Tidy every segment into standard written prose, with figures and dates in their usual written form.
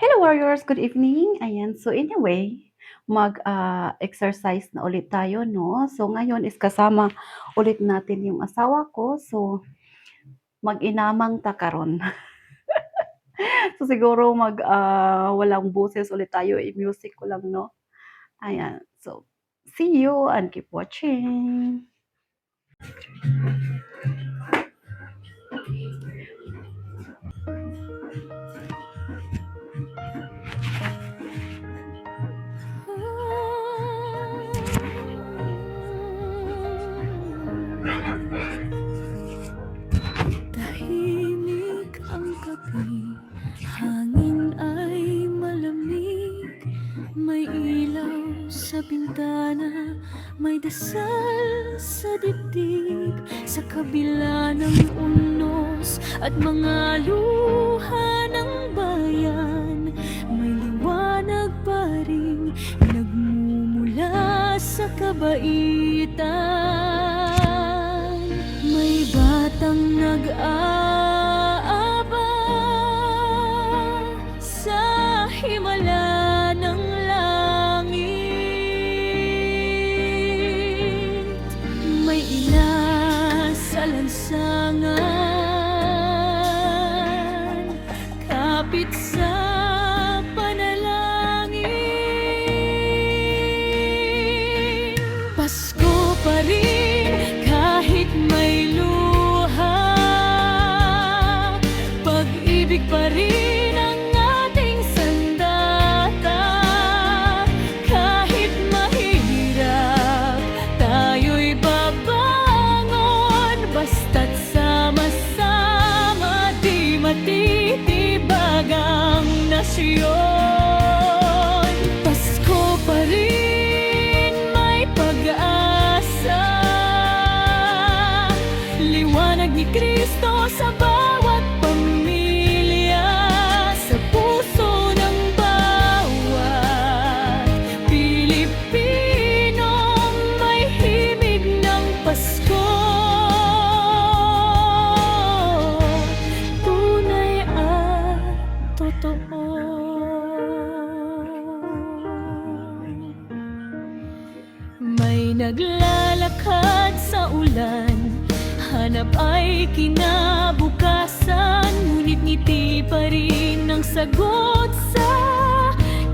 Hello warriors, good evening. Ayan, so anyway, exercise na ulit tayo, no? So ngayon is kasama ulit natin yung asawa ko. So mag-inamang ta karon. So siguro walang boses ulit tayo, i-music ko lang, no? Ayan, so see you and keep watching. Tahimik ang gabi, hangin ay malamig, may ilaw sa bintana, may dasal sa dibdib, sa kabila ng unos at mga luha ng bayan, may liwanag pa rin nagmumula sa kabaitan. May batang nag-aabang sa himala ng langit. May ina sa lansangan, kapit sa panalangin. Pasko pa rin kahit may luha, pag-ibig pa rin ang ating sandata. Kahit mahirap, tayo'y babangon, basta't sama-sama, di matitibag ang nasyon. Pasko pa rin may pag-asa, liwanag ni Kristo sa bawat pamilya, sa puso ng bawat Pilipino, may himig ng Pasko. Tunay at totoo. May naglalakad sa ulan, hanap ay kinabukasan, ngunit ngiti pa rin ang sagot sa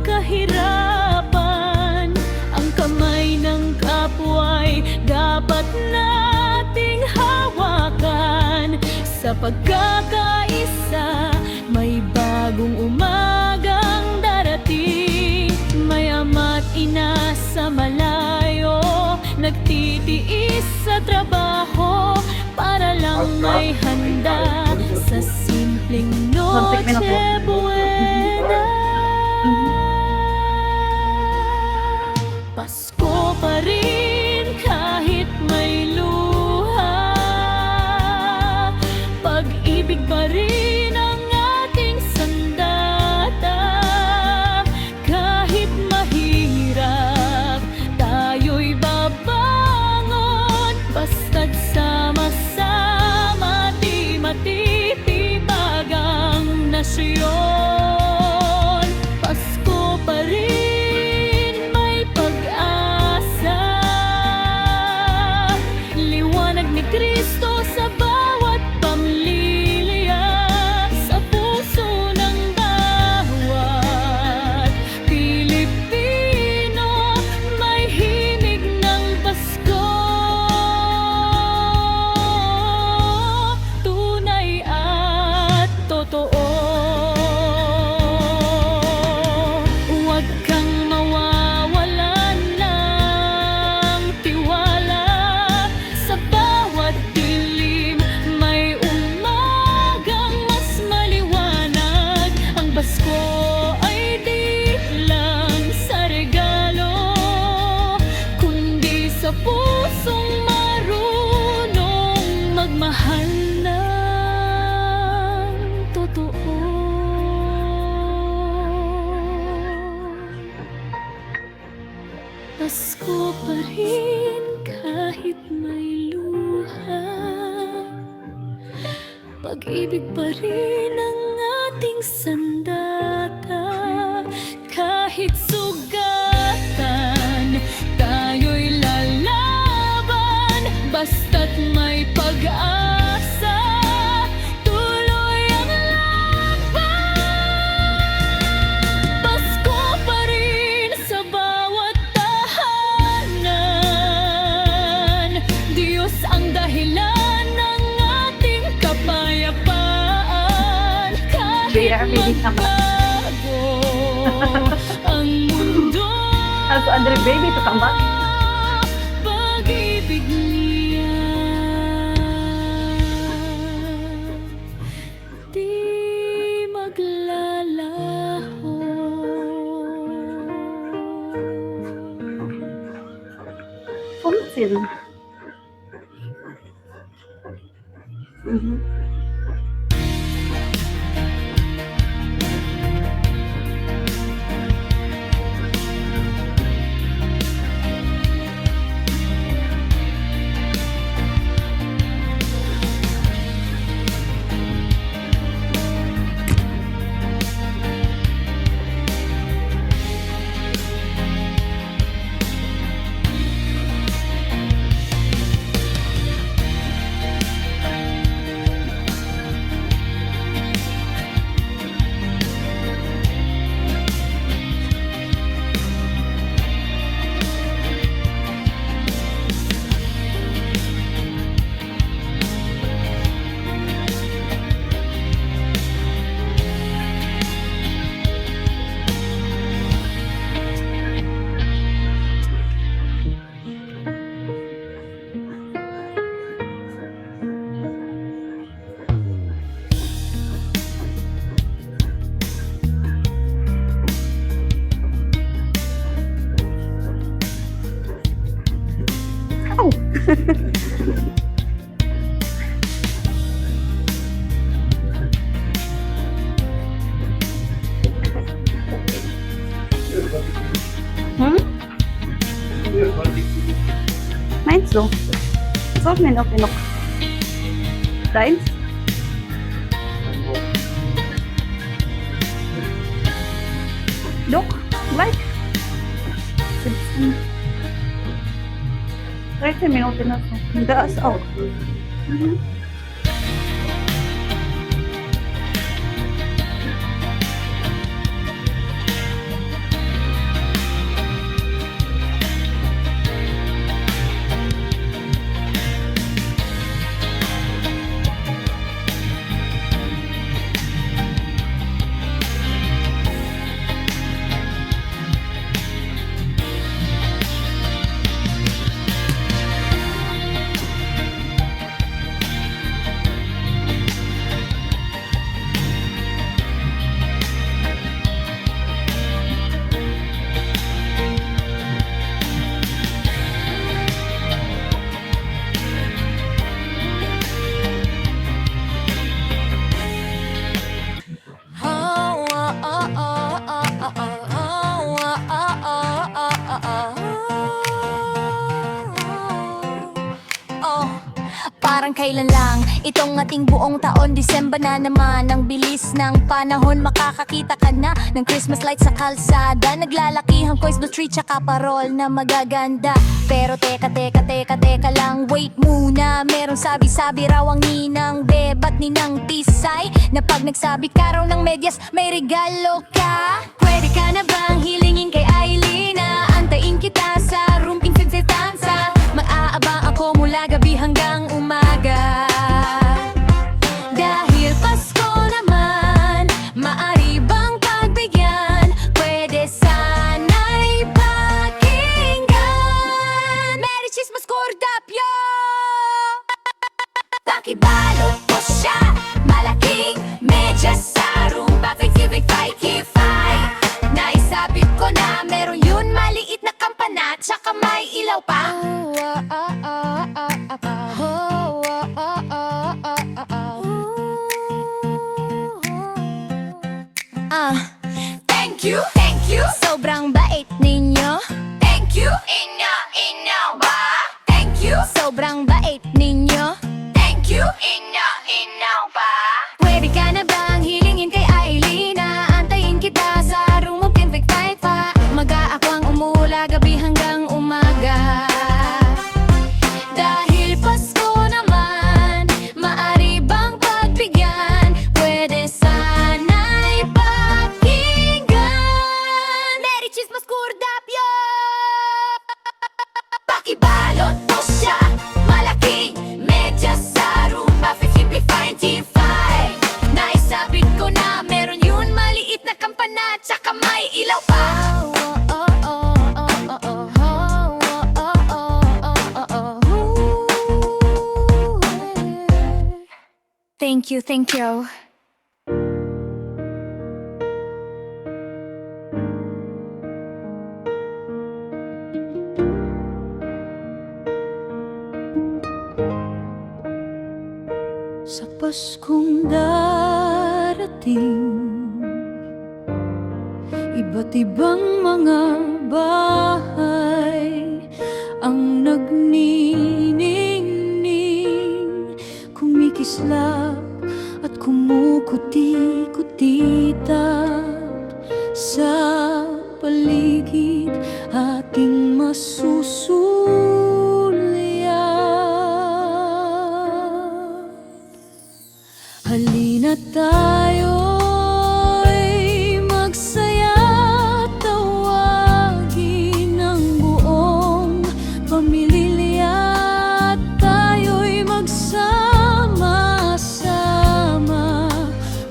kahirapan. Ang kamay ng kapwa'y dapat nating hawakan, sa pagkakaisa may bagong umagang darating. May ama't ina sa malayo, nagtitiis sa trabaho, para lang may handa sa simpleng Noche Buena. Pasko pa rin kahit may luha, pag-ibig pa rin ang ating sandata. Kahit mahirap, tayo'y babangon, basta't sama-sama, di matitibag ang nasyon. Pasko pa rin may pag-asa, liwanag ni Kristo sa bawat pamilya, sa puso ng bawat Pilipino, may himig ng Pasko. Tunay at totoo. Huwag kang mawawalan ng tiwala, sa bawat dilim may umagang mas maliwanag. Ang Pasko ay di lang sa regalo, kundi sa pusong marunong magmahal ng totoo. Pasko pa rin kahit may luha, pag-ibig pa rin ang ating sandata. kahit sugatan, tayo'y lalaban, basta't may pag-asa, tuloy ang laban. Pasko pa rin sa bawat tahanan, Diyos ang dahilan ng ating kapayapaan. Kahit magbago ang mundo, Also, Andre, baby, to come back. pag-ibig niya di maglalaho. Punsin. Mhm. Ow! Hmm? Meinst du? Sollten wir noch genug? Deins? Doch, gleich. 17. 13 Minuten na to. Das auch. Mhm. Parang kailan lang itong ating buong taon, Disemba na naman. Ang bilis ng panahon, makakakita ka na ng Christmas lights sa kalsada. Naglalakihang Quezon Street tsaka parol na magaganda. Pero teka lang, wait muna. Merong sabi-sabi raw ang ninang bebat ninang tisay, na pag nagsabi ka raw ng medyas may regalo ka. Pwede ka na bang hilingin kay Aileen na antayin kita sa room insensetansa? Mag-aabang ako mula gabi hanggang umaga. Dahil Pasko naman, maari bang pagbigyan? Pwede sana'y pakinggan. Merry Christmas, Cordapio! Pakibalot ko siya, malaking medyas sa rumba, fake-fake-fake-fake. Naisabit ko na meron yun, maliit na kampana, tsaka may ilaw pa. Thank you, sobrang bait ninyo. Thank you, inyo ba? Thank you, sobrang bait ninyo. Thank you, inyo ba? Pwede ka na bang hilingin kay Aileen na antayin kita sa room of 10 pa? na, tsaka may ilaw pa. Thank you, thank you. Sa Paskong darating, iba't ibang mga bahay ang nagniningning, kumikislap at kumukuti-kutitap sa paligid ating masusulyap. Halina tayo'y magsaya, tawagin ang buong pamilya, tayo'y magsama-sama,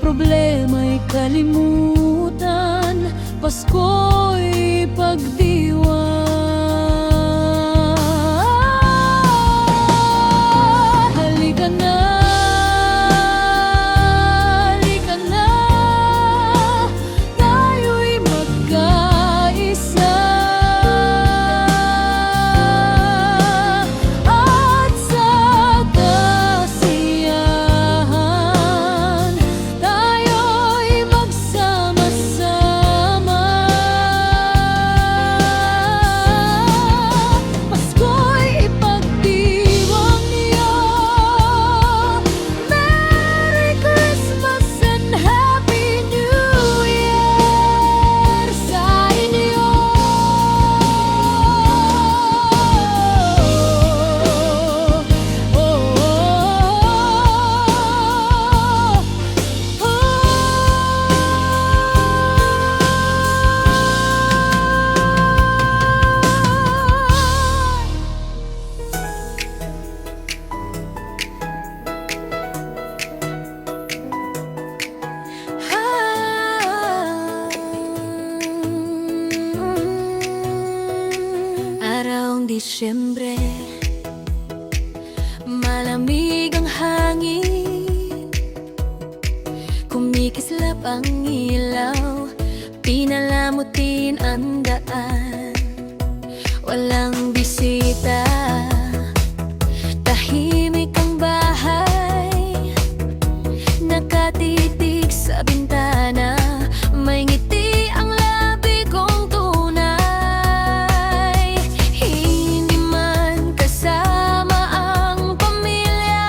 problema'y kalimutan, Pasko'y pagdiwang. Halika na, Disyembre, malamig ang hangin, kumikislap ang ilaw, pinalamutin ang daan, walang bisita, tahimik ang bahay, nakatitig sa bintana, may ngiti ang labi kong tunay. Hindi man kasama ang pamilya,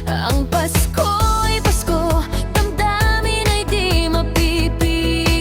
ang Pasko'y Pasko, damdamin ay di mapipigil.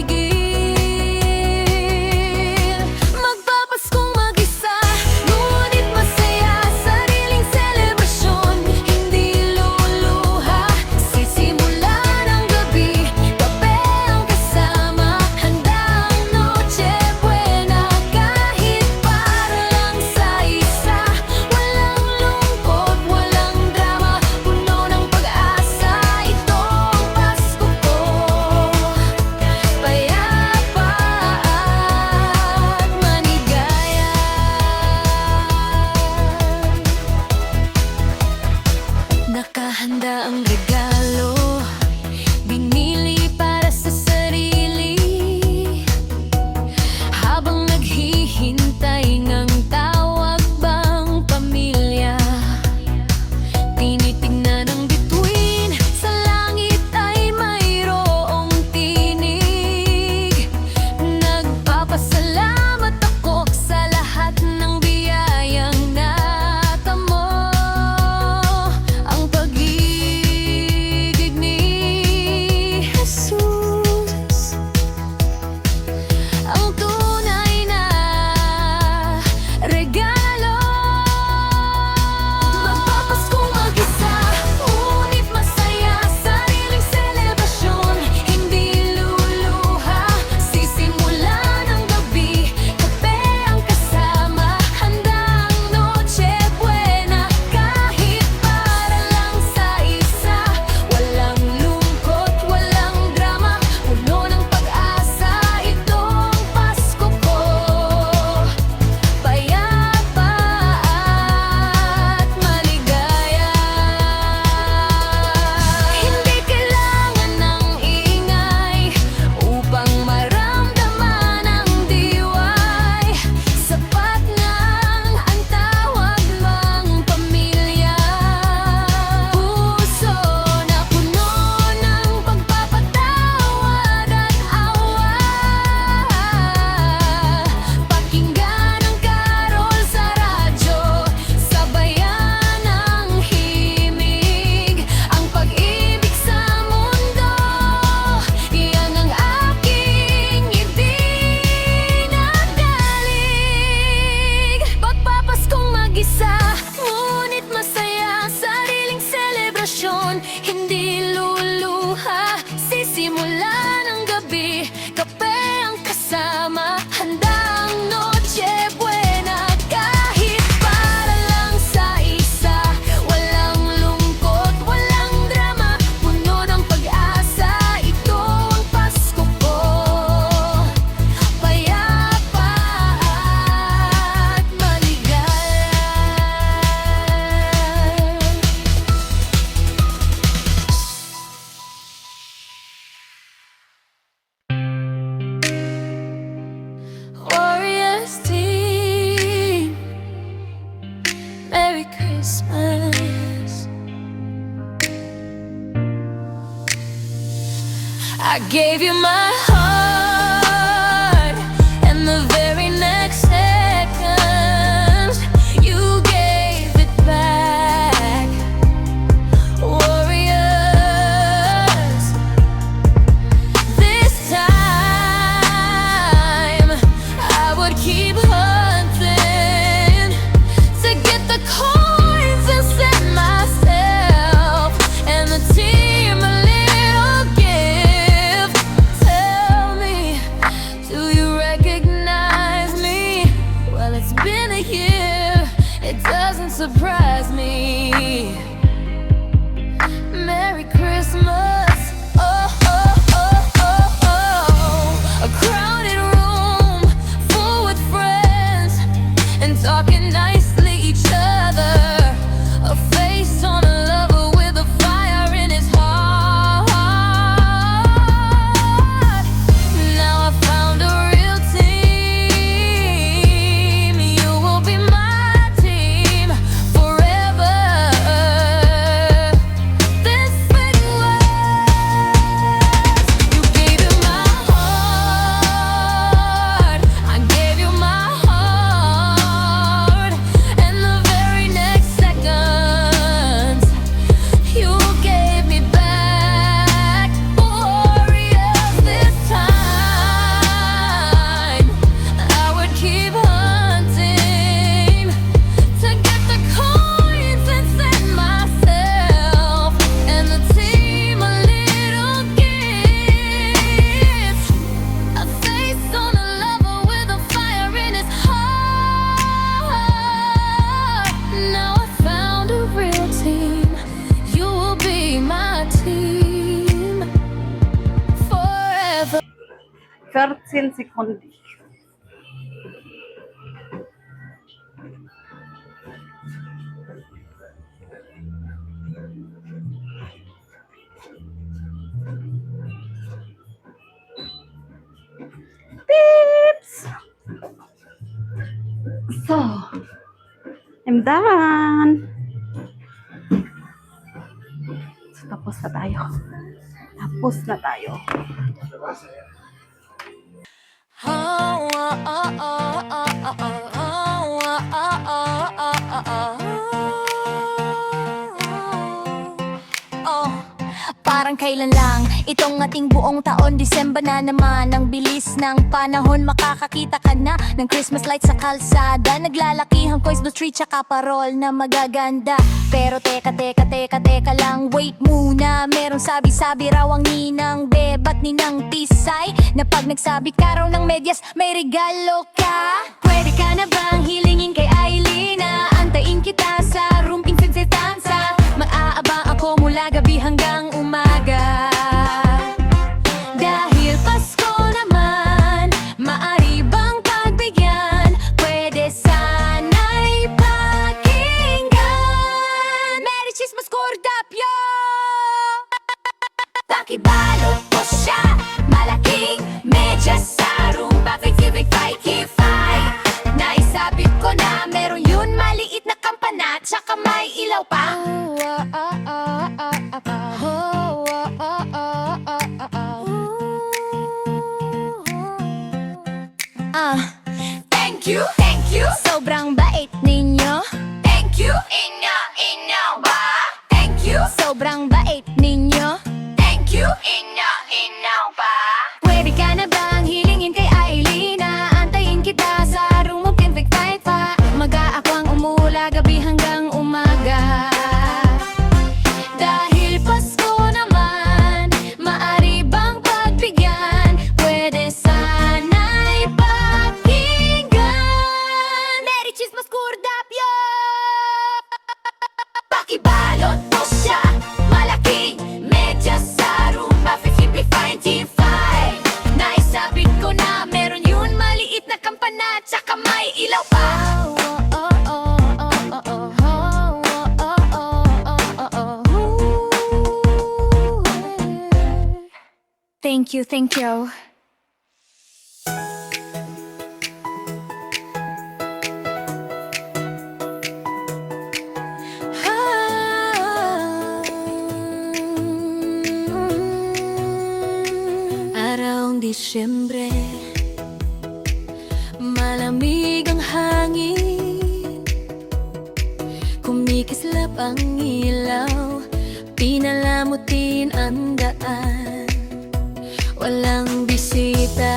I gave you my heart, and the very next second, you gave it back. Warriors, this time I would keep hunting to get the coins and set myself and the team a little gift. Tell me, do you recognize me? Well, it's been a year, it doesn't surprise me. Merry Christmas. Oh, oh, oh, oh, oh. A crowded room full with friends and talking nicely each other. A face on a lover with a fire in his heart. Now I found a real team. You will be my team forever. This big world, you gave you my heart, I gave you my heart, and the very next second, you gave me back. Warriors, this time I would keep hunting to get the coins and set myself and the team a little gift. A face on a lover with a fire in his heart. Now I found a real team. You will be my team forever. 13 sekundi. Tips! So, I'm done. So, tapos na tayo. Tapos na tayo. Parang kailan lang itong ating buong taon, Disemba na naman. Ang bilis ng panahon, makakakita ka na ng Christmas lights sa kalsada. Naglalakihang Kois do Street tsaka parol na magaganda. Pero teka lang, wait muna. Merong sabi-sabi raw ang ninang bebat ninang tisay, na pag nagsabi ka raw ng medyas may regalo ka. Pwede ka na bang hilingin kay Aileen na antayin kita sa room pinsensetansa? Mag-aabang ako mula gabi hanggang umaga. Dahil Pasko naman, maari bang pagbigyan? Pwede sana'y pakinggan. Merry Christmas, Cordapio! Pakibalot ko siya, malaking medyas sa rumba, fake-fake-fake-fake. Naisabit ko na meron yun, maliit na kampana, tsaka may ilaw pa. Thank you, sobrang bait ninyo. Thank you, inyo ba? Thank you, sobrang bait ninyo. Thank you, inyo ba? Pwede ka na bang hilingin kay Aileen na antayin kita sa room of pinfect pa? Mag-aakwang umula gabi hanggang umaga. Dahil Pasko naman, maari bang pagbigyan? Pwede sana'y pakinggan. Merry Christmas, Cordapio! Pakibalot mo siya, malaking medyas sa rumba, 55-55. Naisabit ko na meron yun, maliit na kampana, tsaka may ilaw pa. Thank you, thank you. Disyembre, malamig ang hangin, kumikislap ang ilaw, pinalamutin ang daan. Walang bisita,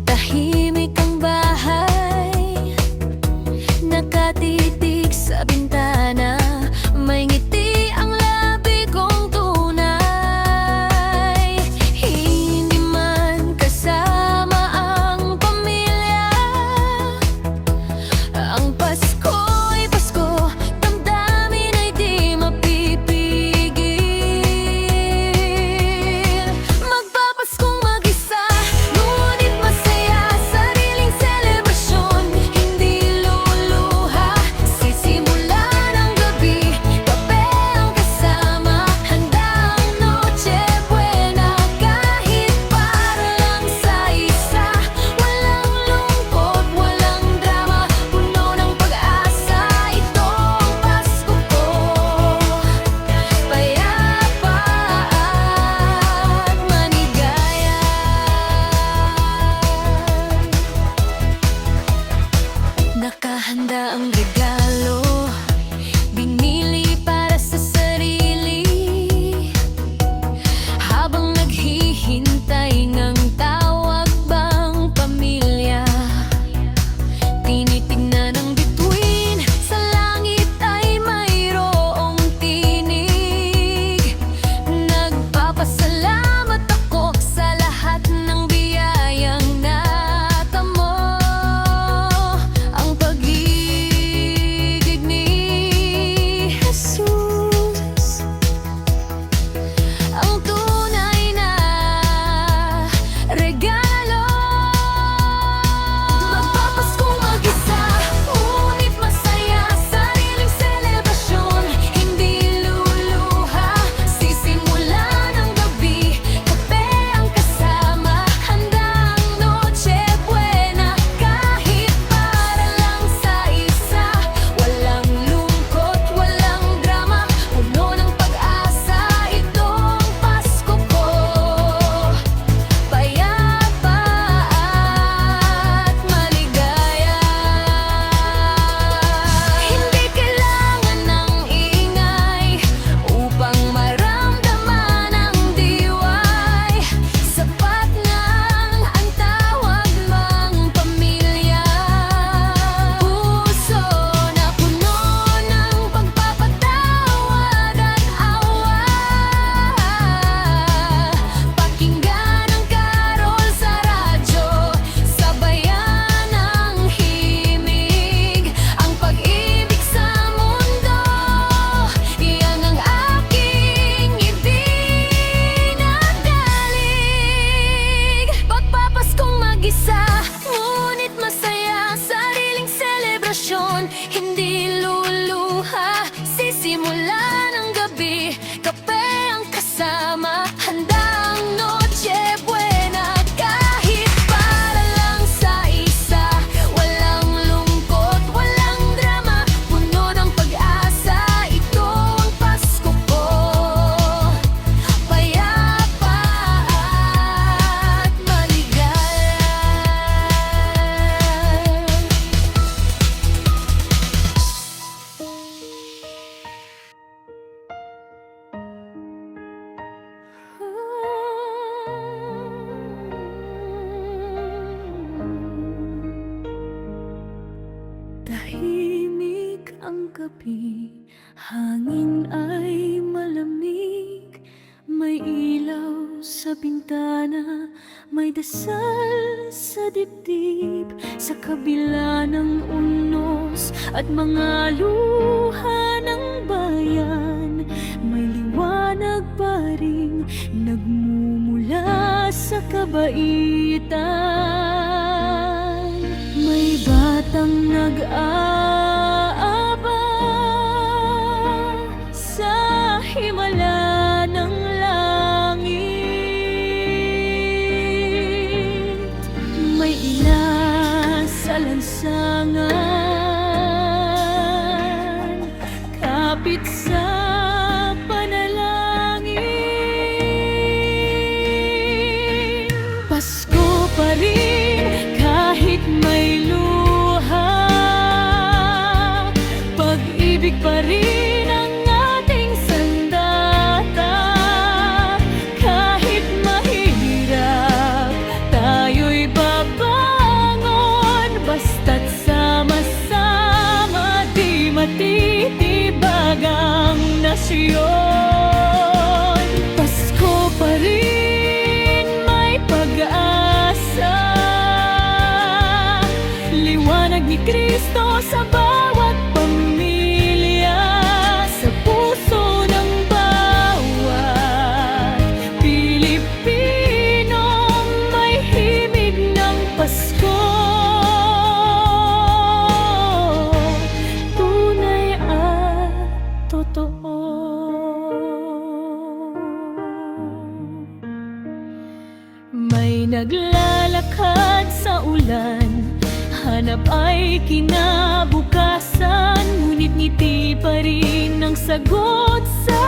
tahimik ang bahay, nakatitig sa bintana, may ngiti ang labi kong tunay. Hindi man kasama ang pamilya, ang Pasko'y Pasko, damdamin ay di mapipigil. Magpapaskong mag-isa, ngunit masaya, sariling selebrasyon, hindi luluha. Sisimulan ang gabi, kape ang kasama, handang Noche Buena, kahit para lang sa isa. Walang lungkot, walang drama, puno ng pag-asa, itong Pasko ko. Payapa at maligaya. Nakahanda ang regalo, binili para sa sarili, habang naghihintay ng tawag bang pamilya. Tinitingnan ang bituin, sa langit ay mayroong tinig. Nagpapasalamat ako sa lahat ng biyayang natamo. Ang pag-ibig ni Jesus, ang tunay na regalo. Magpapaskong mag-isa, ngunit masaya, sariling selebrasyon, hindi luluha. Sisimulan ang gabi, kape ang kasama, handang Noche Buena, kahit para lang sa isa. Walang lungkot, walang drama, puno ng pag-asa, itong Pasko ko. Payapa at maligaya. Hindi kailangan ng ingay upang maramdaman ang diway. Sapat lang ang tawag mang pamilya. Puso na puno ng pagpapatawad at awa. Pakinggan ang karol sa radyo, sabayan ang himig, ang pag-ibig sa mundo. Iyan ang aking idinadalig. Pagpapaskong mag-isa, ngunit masaya, sariling selebrasyon, hindi luluha. Sisimulan ang gabi, kape ang kasama, handang Noche Buena, kahit para lang sa isa. Walang lungkot, walang drama, puno ng pag-asa, ito ang Pasko ko. Payapa at maligaya. Tahimik ang gabi, hangin ay malamig, may ilaw sa bintana, may dasal sa dibdib, sa kabila ng unos at mga luha ng bayan. May liwanag pa rin nagmumula sa kabaitan. May batang nag-aabang sa himala ng langit. May ila sa lansangan, kapit sa panalangin. Pasko pa rin kahit may luha, pag-ibig pa rin ang ating sandata. Kahit mahirap, tayo'y babangon, basta't sama-sama, di matitibag ang nasyon. Pasko pa rin may pag-asa, liwanag ni Kristo sa bawat pamilya, sa puso ng bawat Pilipino, may himig ng Pasko. Tunay at totoo. May naglalakad sa ulan, hanap ay kinabukasan, ngunit ngiti pa rin ang sagot sa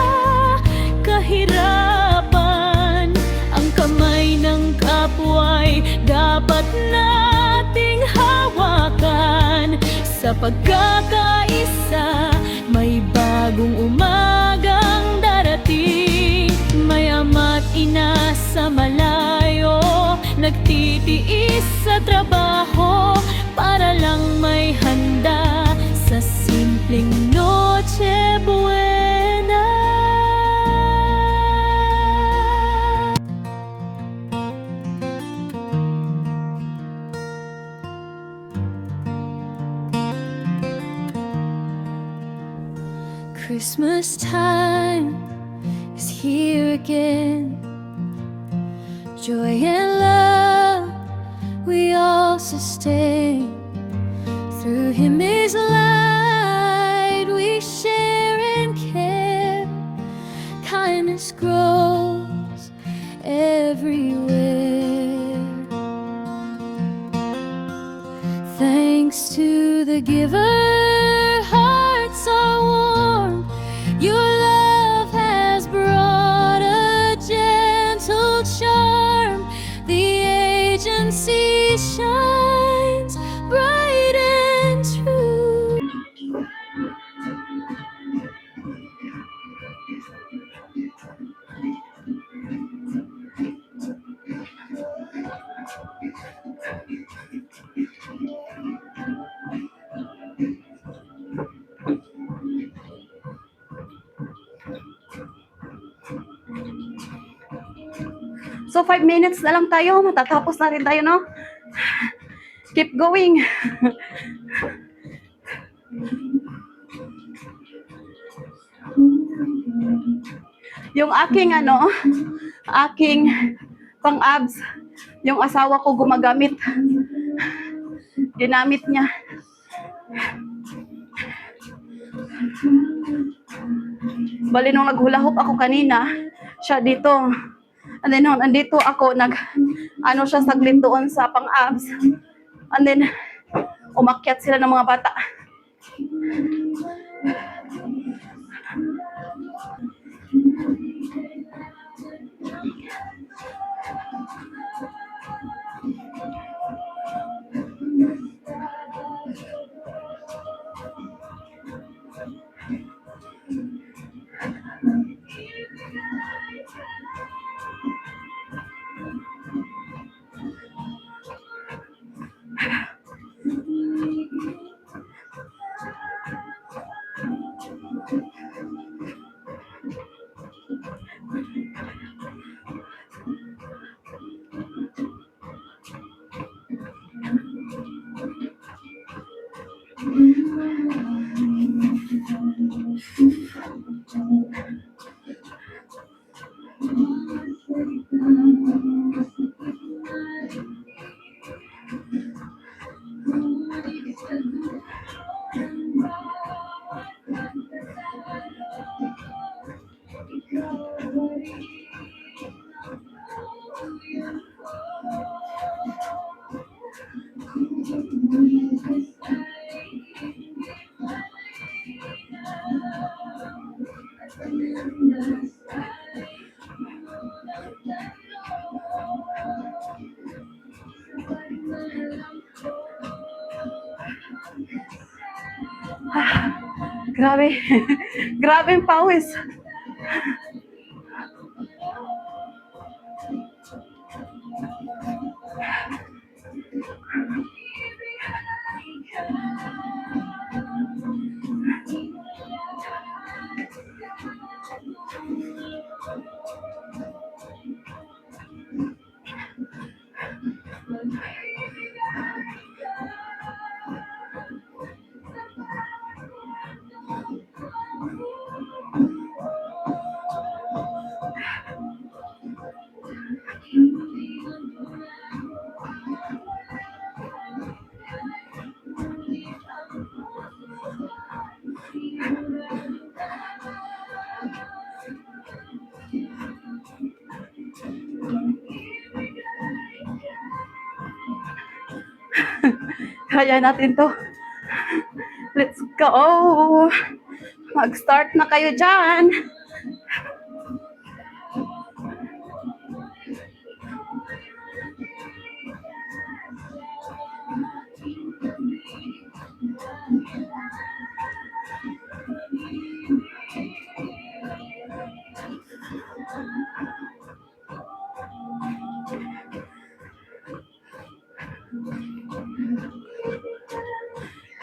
kahirapan. Ang kamay ng kapwa'y dapat nating hawakan, sa pagkakaisa may bagong umagang darating. May ama't ina sa malayo, nagtitiis sa trabaho, para lang may handa sa simpleng Noche Buena. Christmas time is here again. Joy and love we all sustain. Through Him is light, we share and care. Kindness grows everywhere. Thanks to the giver, hearts are warm. Your love has brought a gentle charm. The agency shines bright and true. So 5 minutes na lang tayo, matatapos na rin tayo, no? Keep going. Yung aking aking pang-abs, yung asawa ko gumagamit. Ginamit niya. Bali nung naghula-hoop ako kanina, siya dito. And then nung nandito ako, siya saglit doon sa pang-abs. And then, umakyat sila ng mga bata. Grabe. Grabe yung pawis. Kaya natin to. Let's go! Mag-start na kayo dyan.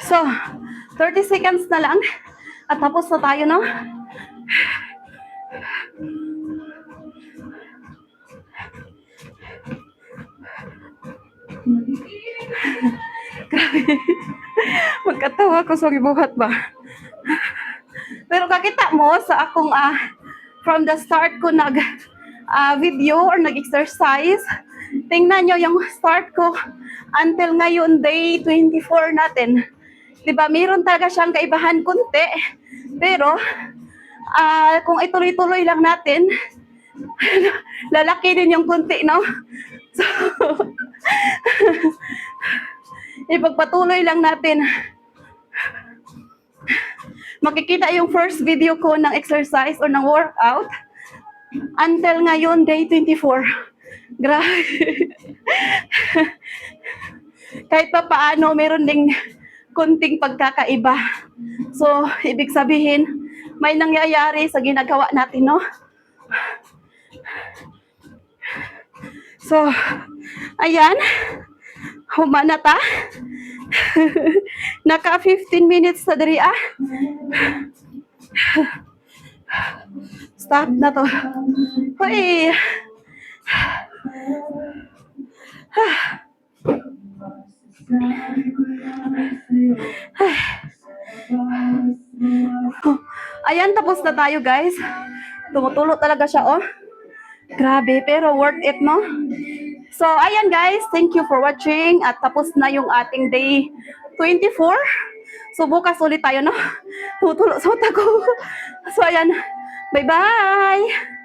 So, 30 seconds na lang at tapos na tayo, no? Grabe. Magkatawa ko sa gibuhat ba? Pero kakita mo sa akong from the start ko nag video or nag-exercise, tingnan nyo yung start ko until ngayon, day 24 natin. Diba, mayroon talaga siyang kaibahan kunti. Pero, kung ituloy-tuloy lang natin, lalaki din yung kunti, no? So, ipagpatuloy lang natin. Makikita yung first video ko ng exercise or ng workout until ngayon, day 24. Grabe. Kahit pa paano, meron ding kunting pagkakaiba. So, ibig sabihin, may nangyayari sa ginagawa natin, no? So, ayan. Humana ta. Naka 15 minutes na diri, Stop na to. Hoy. Ayan, tapos na tayo, guys. Tumutulo talaga siya, oh. Grabe, pero worth it, no? So, ayan, guys. Thank you for watching. At tapos na yung ating day 24. So, bukas ulit tayo, no? Tutulo sa utak ko. So, ayan. Bye-bye!